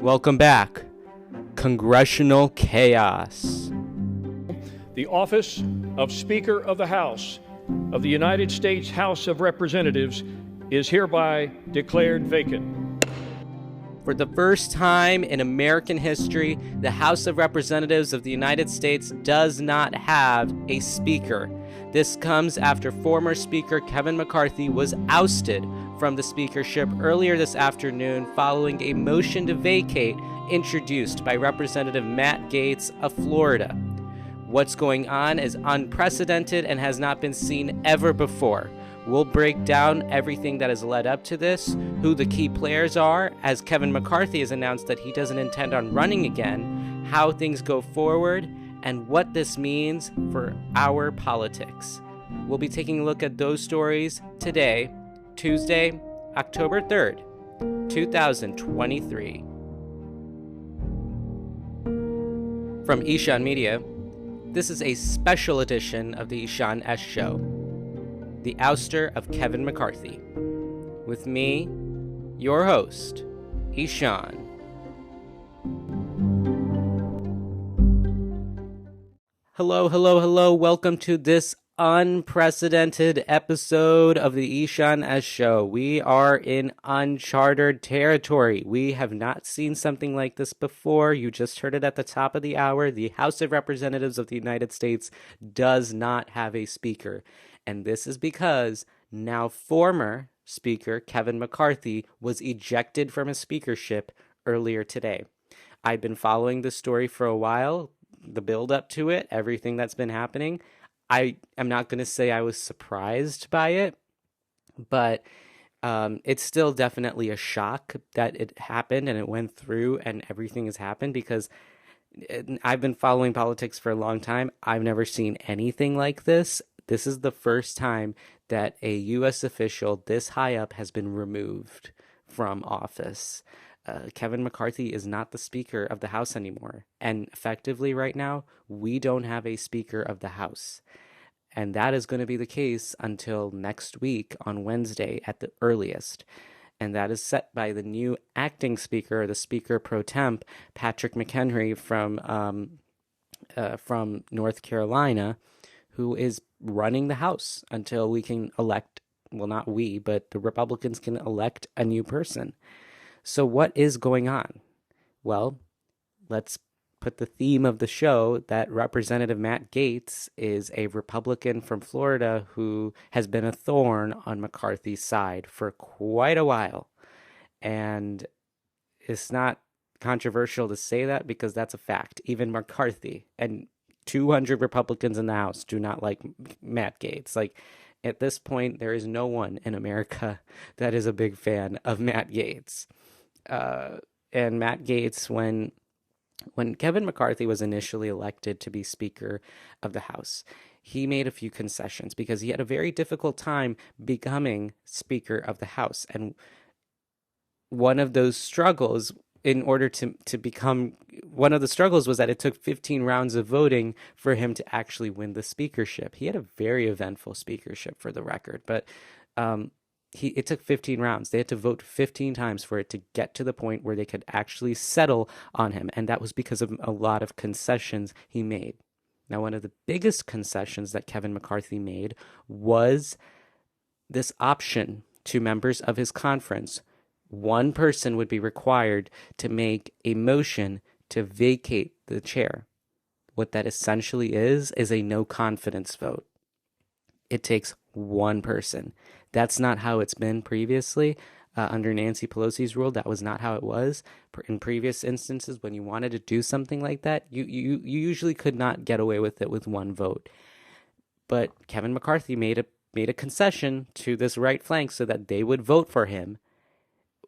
Welcome back. Congressional chaos. The office of Speaker of the House of the United States House of Representatives is hereby declared vacant. For the first time in American history, the House of Representatives of the United States does not have a speaker. This comes after former Speaker Kevin McCarthy was ousted from the speakership earlier this afternoon following a motion to vacate introduced by Representative Matt Gaetz of Florida. What's going on is unprecedented and has not been seen ever before. We'll break down everything that has led up to this, who the key players are, as Kevin McCarthy has announced that he doesn't intend on running again, how things go forward, and what this means for our politics. We'll be taking a look at those stories today, Tuesday, October 3rd, 2023. From Ishan Media, this is a special edition of the Ishan S. Show, the ouster of Kevin McCarthy. With me, your host, Ishan. Hello. Welcome to this unprecedented episode of the Ishan S. Show. We are in uncharted territory. We have not seen something like this before. You just heard it at the top of the hour. The House of Representatives of the United States does not have a speaker. And this is because now former Speaker Kevin McCarthy was ejected from his speakership earlier today. I've been following this story for a while, the build up to it, everything that's been happening. I am not going to say I was surprised by it, but it's still definitely a shock that it happened and it went through and everything has happened, because I've been following politics for a long time. I've never seen anything like this. This is the first time that a U.S. official this high up has been removed from office. Kevin McCarthy is not the Speaker of the House anymore. And effectively right now, we don't have a Speaker of the House. And that is going to be the case until next week on Wednesday at the earliest. And that is set by the new acting Speaker, the Speaker pro temp, Patrick McHenry from North Carolina, who is running the House until we can elect, well, not we, but the Republicans can elect a new person. So what is going on? Well, let's put the theme of the show that Representative Matt Gaetz is a Republican from Florida who has been a thorn on McCarthy's side for quite a while. And it's not controversial to say that because that's a fact. Even McCarthy and 200 Republicans in the House do not like Matt Gaetz. Like, at this point, there is no one in America that is a big fan of Matt Gaetz. And Matt Gaetz, when Kevin McCarthy was initially elected to be Speaker of the House, he made a few concessions because he had a very difficult time becoming Speaker of the House. And one of those struggles was that it took 15 rounds of voting for him to actually win the speakership. He had a very eventful speakership, for the record, but it took 15 rounds. They had to vote 15 times for it to get to the point where they could actually settle on him, and that was because of a lot of concessions he made. Now, one of the biggest concessions that Kevin McCarthy made was this option to members of his conference. One person would be required to make a motion to vacate the chair. What that essentially is a no confidence vote. It takes one person. That's not how it's been previously. Under Nancy Pelosi's rule, that was not how it was. In previous instances, when you wanted to do something like that, you usually could not get away with it with one vote. But Kevin McCarthy made a concession to this right flank so that they would vote for him.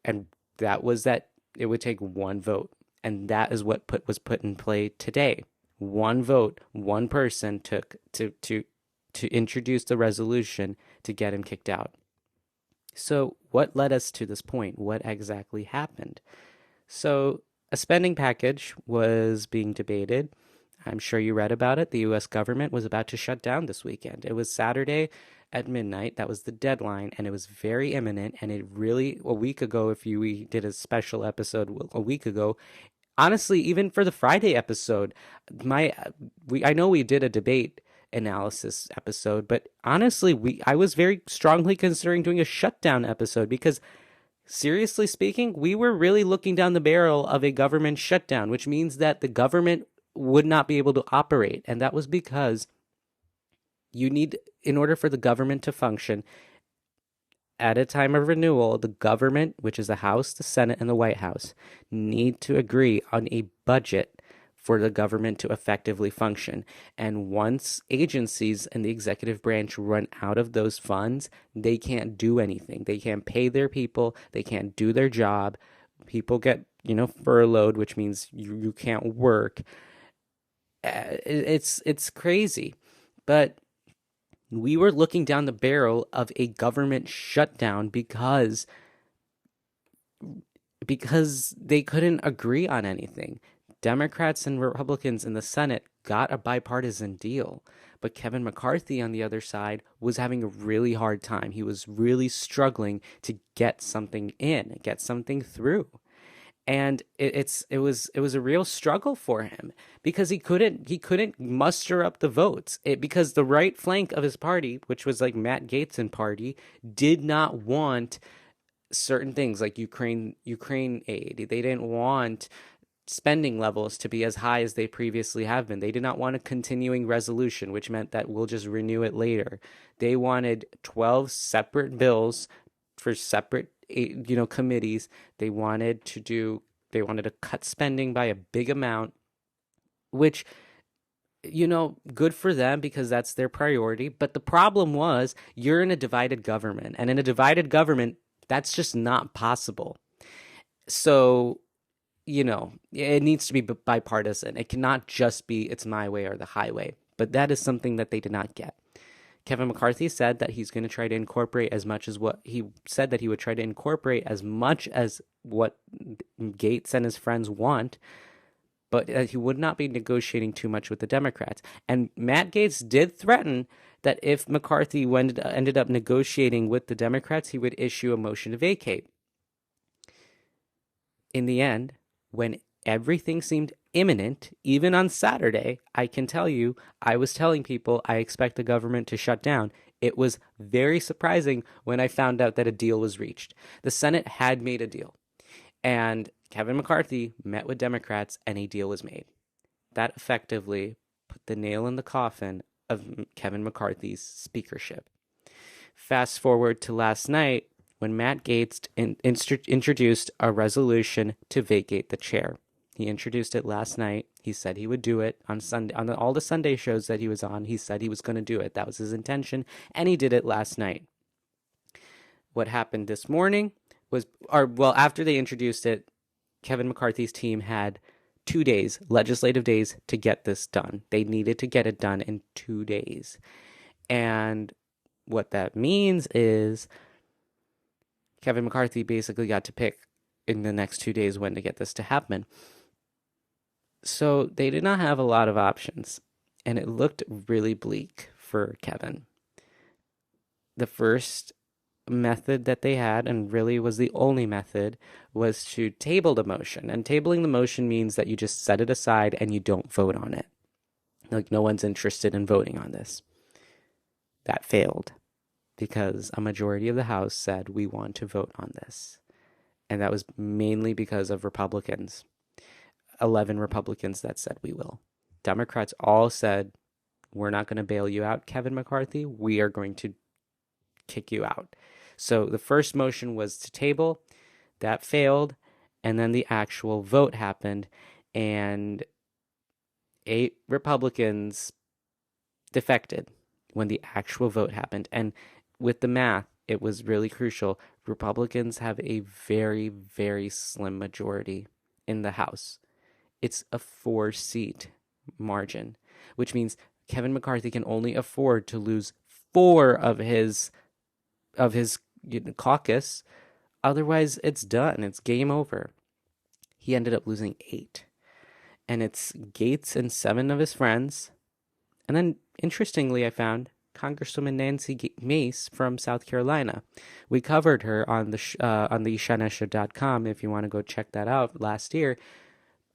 And that was that it would take one vote. And that is what was put in play today. One vote, one person took to introduce the resolution to get him kicked out. So what led us to this point? What exactly happened? So a spending package was being debated. I'm sure you read about it. The U.S. government was about to shut down this weekend. It was Saturday. at midnight. That was the deadline, and it was very imminent. And it really, a week ago, we did a special episode a week ago, honestly, even for the Friday episode, I know we did a debate analysis episode, but honestly, I was very strongly considering doing a shutdown episode because seriously speaking, we were really looking down the barrel of a government shutdown, which means that the government would not be able to operate. And that was because in order for the government to function, at a time of renewal, the government, which is the House, the Senate, and the White House, need to agree on a budget for the government to effectively function. And once agencies and the executive branch run out of those funds, they can't do anything. They can't pay their people. They can't do their job. People get, furloughed, which means you can't work. It's crazy. But we were looking down the barrel of a government shutdown because they couldn't agree on anything. Democrats and Republicans in the Senate got a bipartisan deal, but Kevin McCarthy on the other side was having a really hard time. He was really struggling to get something through. And it was a real struggle for him because he couldn't muster up the votes. Because the right flank of his party, which was like Matt Gaetz and party, did not want certain things like Ukraine aid. They didn't want spending levels to be as high as they previously have been. They did not want a continuing resolution, which meant that we'll just renew it later. They wanted 12 separate bills for separate committees. They wanted to cut spending by a big amount, which good for them because that's their priority. But the problem was you're in a divided government, and in a divided government, that's just not possible. So, it needs to be bipartisan. It cannot just be it's my way or the highway. But that is something that they did not get. Kevin McCarthy said that he's going to try to incorporate as much as what he said that he would try to incorporate as much as what Gaetz and his friends want, but he would not be negotiating too much with the Democrats. And Matt Gaetz did threaten that if McCarthy ended up negotiating with the Democrats, he would issue a motion to vacate. In the end, when everything seemed imminent, even on Saturday, I can tell you, I was telling people I expect the government to shut down. It was very surprising when I found out that a deal was reached. The Senate had made a deal, and Kevin McCarthy met with Democrats, and a deal was made. That effectively put the nail in the coffin of Kevin McCarthy's speakership. Fast forward to last night, when Matt Gaetz introduced a resolution to vacate the chair. He introduced it last night. He said he would do it on Sunday, on all the Sunday shows that he was on. He said he was going to do it. That was his intention, and he did it last night. What happened this morning after they introduced it, Kevin McCarthy's team had 2 days, legislative days, to get this done. They needed to get it done in 2 days. And what that means is Kevin McCarthy basically got to pick in the next 2 days when to get this to happen. So they did not have a lot of options, and it looked really bleak for Kevin. The first method that they had, and really was the only method, was to table the motion. And tabling the motion means that you just set it aside and you don't vote on it. Like, no one's interested in voting on this. That failed because a majority of the House said we want to vote on this. And that was mainly because of Republicans. 11 Republicans that said we will. Democrats all said, we're not going to bail you out, Kevin McCarthy. We are going to kick you out. So the first motion was to table. That failed. And then the actual vote happened. And 8 Republicans defected when the actual vote happened. And with the math, it was really crucial. Republicans have a very, very slim majority in the House. It's a 4-seat margin, which means Kevin McCarthy can only afford to lose 4 of his caucus. Otherwise, it's done. It's game over. He ended up losing 8. And it's Gaetz and 7 of his friends. And then, interestingly, I found Congresswoman Nancy Mace from South Carolina. We covered her on the shanesha.com if you want to go check that out last year.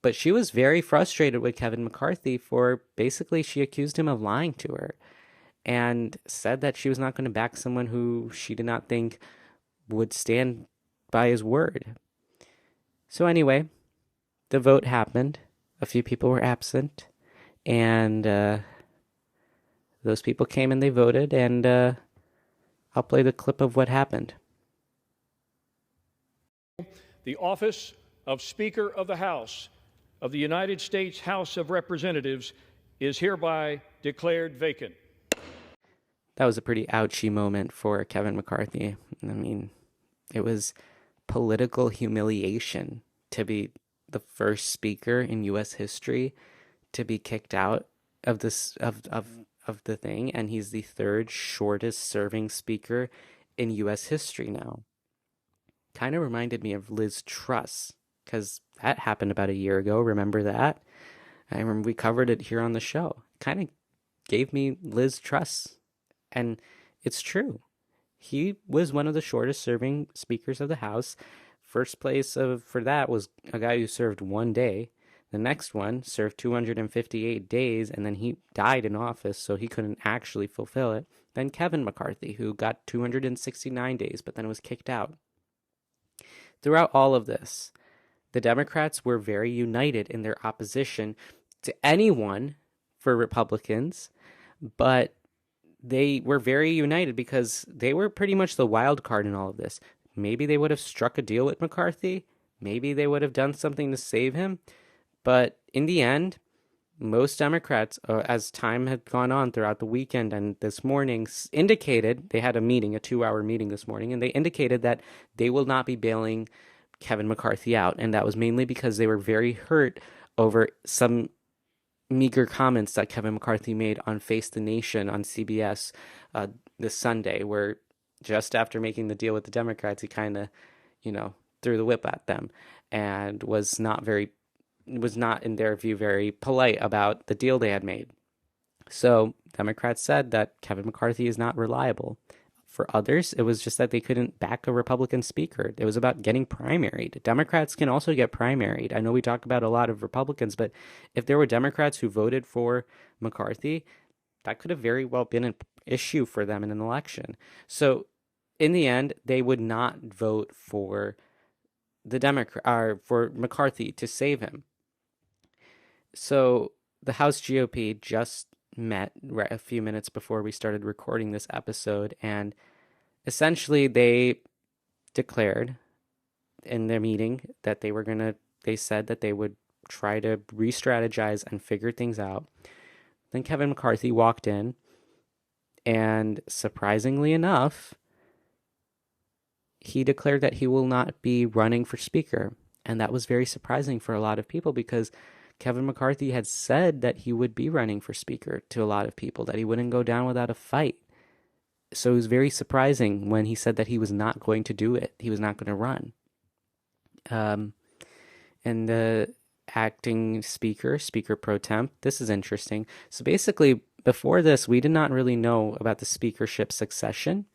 But she was very frustrated with Kevin McCarthy for basically she accused him of lying to her and said that she was not going to back someone who she did not think would stand by his word. So anyway, the vote happened. A few people were absent, and those people came and they voted, and I'll play the clip of what happened. The office of Speaker of the House of the United States House of Representatives is hereby declared vacant. That was a pretty ouchy moment for Kevin McCarthy. I mean, it was political humiliation to be the first speaker in U.S. history to be kicked out of this of the thing, and he's the third shortest serving speaker in U.S. history now. Kind of reminded me of Liz Truss, because that happened about a year ago. Remember that? I remember we covered it here on the show. Kind of gave me Liz Truss, and it's true. He was one of the shortest serving speakers of the House. First place for that was a guy who served 1 day. The next one served 258 days, and then he died in office, so he couldn't actually fulfill it. Then Kevin McCarthy, who got 269 days, but then was kicked out. Throughout all of this, the Democrats were very united in their opposition to anyone for Republicans, but they were very united because they were pretty much the wild card in all of this. Maybe they would have struck a deal with McCarthy. Maybe they would have done something to save him. But in the end, most Democrats, as time had gone on throughout the weekend and this morning, indicated, they had a meeting, a 2-hour meeting this morning, and they indicated that they will not be bailing Kevin McCarthy out. And that was mainly because they were very hurt over some meager comments that Kevin McCarthy made on Face the Nation on CBS this Sunday, where just after making the deal with the Democrats, he kind of, threw the whip at them and was not, in their view, very polite about the deal they had made. So Democrats said that Kevin McCarthy is not reliable. For others, it was just that they couldn't back a Republican speaker. It was about getting primaried. Democrats can also get primaried. I know we talk about a lot of Republicans, but if there were Democrats who voted for McCarthy, that could have very well been an issue for them in an election. So in the end, they would not vote for for McCarthy to save him. So the House GOP just met a few minutes before we started recording this episode, and essentially they declared in their meeting that they said that they would try to re-strategize and figure things out. Then Kevin McCarthy walked in, and surprisingly enough, he declared that he will not be running for speaker. And that was very surprising for a lot of people because Kevin McCarthy had said that he would be running for speaker to a lot of people, that he wouldn't go down without a fight. So it was very surprising when he said that he was not going to do it. He was not going to run. And the acting speaker pro temp, this is interesting. So basically, before this, we did not really know about the speakership succession.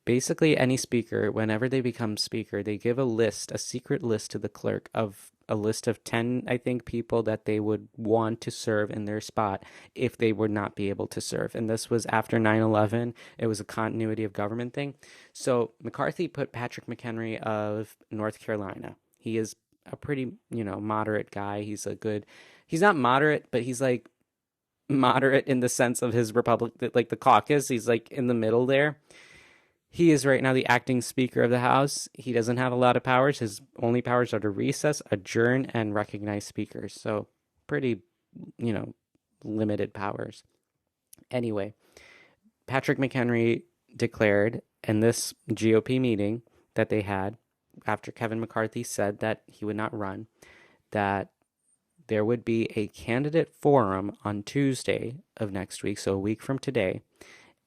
Basically, any speaker, whenever they become speaker, they give a secret list to the clerk of a list of 10, I think, people that they would want to serve in their spot if they would not be able to serve. And this was after 9/11. It was a continuity of government thing. So McCarthy put Patrick McHenry of North Carolina. He is a pretty, moderate guy. He's not moderate, but he's like moderate in the sense of his like the caucus. He's like in the middle there. He is right now the acting Speaker of the House. He doesn't have a lot of powers. His only powers are to recess, adjourn, and recognize speakers. So pretty, limited powers. Anyway, Patrick McHenry declared in this GOP meeting that they had, after Kevin McCarthy said that he would not run, that there would be a candidate forum on Tuesday of next week, so a week from today,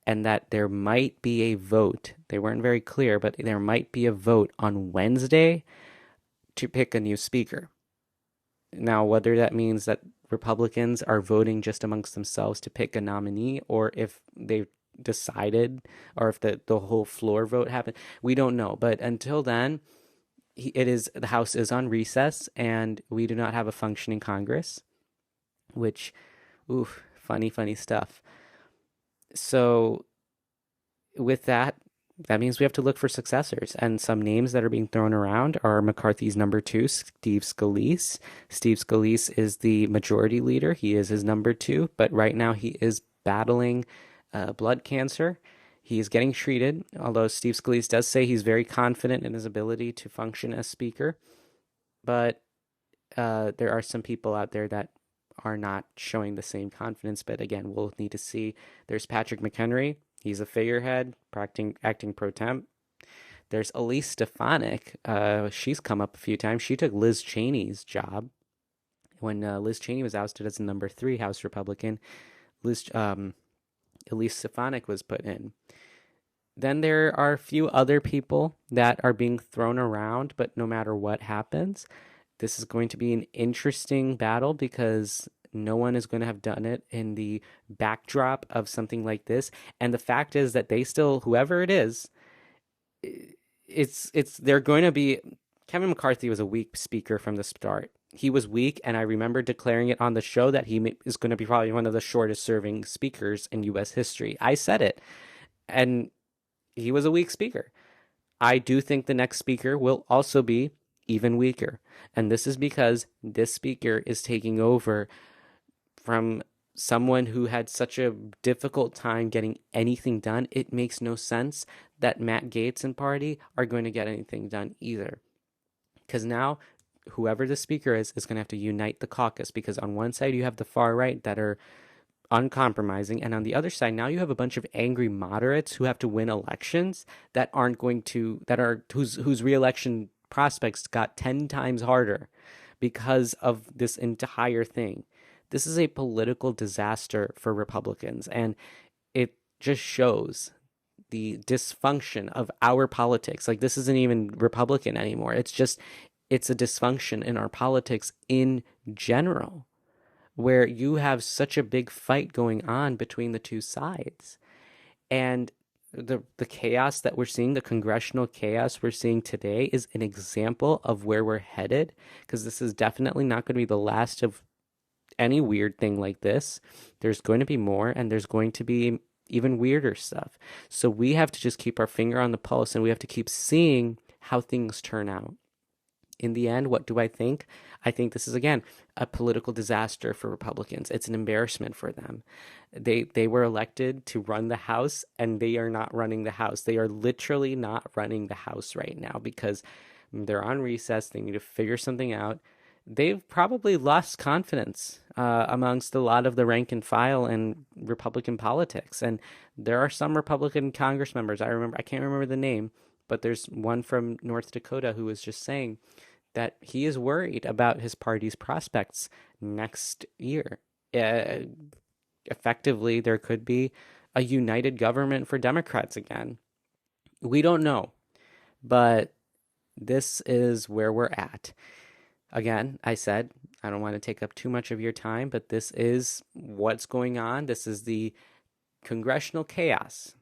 and that there might be a vote. They weren't very clear, but there might be a vote on Wednesday to pick a new speaker. Now, whether that means that Republicans are voting just amongst themselves to pick a nominee, or if they've decided, or if the whole floor vote happened. We don't know. But until then, the House is on recess, and we do not have a functioning Congress, which, oof, funny stuff. So with that, that means we have to look for successors. And some names that are being thrown around are McCarthy's number two, Steve Scalise. Steve Scalise is the majority leader. He is his number two, but right now he is battling blood cancer. He is getting treated, although Steve Scalise does say he's very confident in his ability to function as Speaker. But there are some people out there that are not showing the same confidence. But again, we'll need to see. There's Patrick McHenry. He's a figurehead, acting pro temp. There's Elise Stefanik. She's come up a few times. She took Liz Cheney's job when Liz Cheney was ousted as the number 3 House Republican. Elise Stefanik was put in. Then there are a few other people that are being thrown around, but no matter what happens, this is going to be an interesting battle because no one is going to have done it in the backdrop of something like this. And the fact is that they still, whoever it is, they're going to be. Kevin McCarthy was a weak speaker from the start. He was weak, and I remember declaring it on the show that he is going to be probably one of the shortest serving speakers in U.S. history. I said it, and he was a weak speaker. I do think the next speaker will also be even weaker. And this is because this speaker is taking over from someone who had such a difficult time getting anything done. It makes no sense that Matt Gaetz and party are going to get anything done either. Because now, whoever the speaker is going to have to unite the caucus, because on one side you have the far right that are uncompromising, and on the other side now you have a bunch of angry moderates who have to win elections that aren't going to, that are whose re-election prospects got 10 times harder because of this entire thing. This is a political disaster for Republicans, and it just shows the dysfunction of our politics. Like, this isn't even Republican anymore. It's a dysfunction in our politics in general, where you have such a big fight going on between the two sides. And the chaos that we're seeing, the congressional chaos we're seeing today, is an example of where we're headed, because this is definitely not going to be the last of any weird thing like this. There's going to be more, and there's going to be even weirder stuff. So we have to just keep our finger on the pulse, and we have to keep seeing how things turn out. In the end, what do I think? I think this is, again, a political disaster for Republicans. It's an embarrassment for them. They were elected to run the House, and they are not running the House. They are literally not running the House right now because they're on recess. They need to figure something out. They've probably lost confidence amongst a lot of the rank and file in Republican politics. And there are some Republican Congress members, I can't remember the name, but there's one from North Dakota who was just saying that he is worried about his party's prospects next year. Effectively, there could be a united government for Democrats again. We don't know, but this is where we're at. Again, I said, I don't want to take up too much of your time, but this is what's going on. This is the congressional chaos.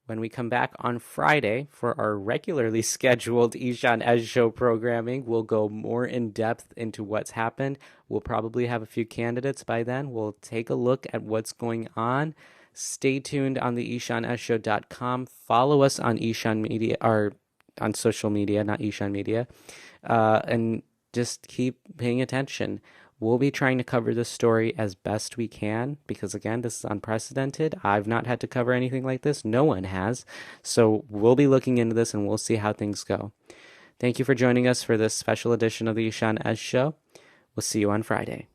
When we come back on Friday for our regularly scheduled Ishan Ez Show programming, we'll go more in depth into what's happened. We'll probably have a few candidates by then. We'll take a look at what's going on. Stay tuned on the ishanesshow.com. Follow us on Ishan Media, or on social media, not Ishan Media. And just keep paying attention. We'll be trying to cover this story as best we can because, again, this is unprecedented. I've not had to cover anything like this. No one has. So we'll be looking into this and we'll see how things go. Thank you for joining us for this special edition of the Ishan Ez Show. We'll see you on Friday.